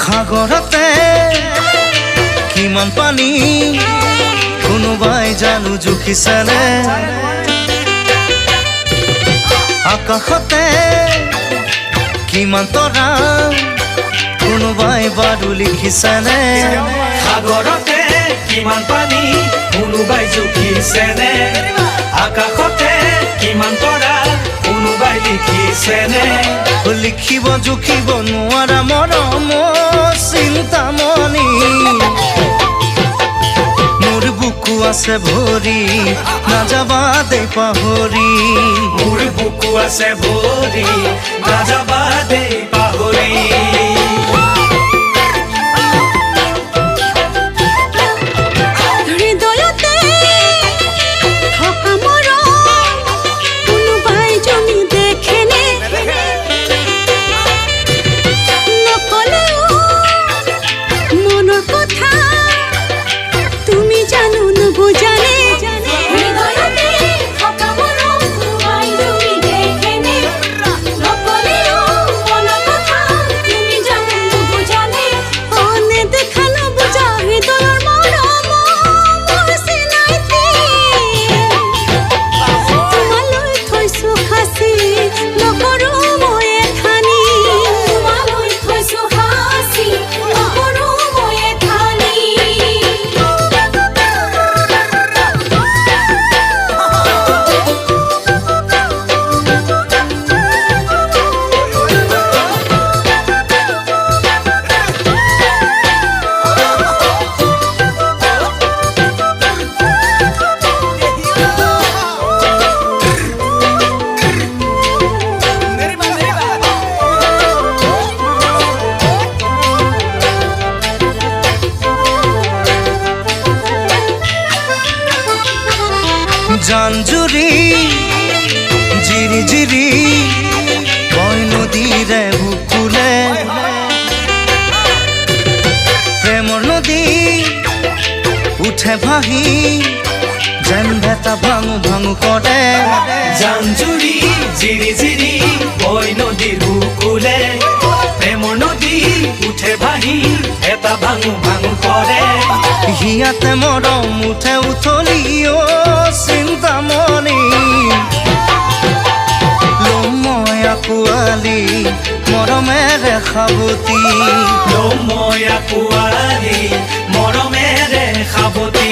সাগৰতে কিমান পানী কোনোবাই জানো জুখিছেনে আকাশতে কিমান তৰা কোনোবাই বাৰু লিখিছেনে সাগৰতে কিমান পানী কোনোবাই জুখিছেনে আকাশতে কিমান তৰা কোনোবাই লিখিছেনে লিখিব জুখিব নোৱাৰা মৰম চিন্তামণি মোৰ বুকু আছে ভৰি নাযাবা দে পাহৰি মোৰ বুকু আছে ভৰি নাযাবা দে পাহৰি জানজুৰি জিৰি জিৰি বৈ নদীৰে বুকুলে প্ৰেমৰ নদী উঠে ভাহি যেন ভেটা ভাঙো ভাঙো কৰে জানজুৰি জিৰি জিৰি বৈ নদীৰ বুকুলে প্ৰেমৰ নদী উঠে ভাহি এটা ভাঙো ভাঙো কৰে হিয়াতে মৰম উঠে উঠলি চিন্তামণি লম মই আকুৱালি মৰমেৰে সাৱতি লম মই আকুৱালি মৰমেৰে সাৱতি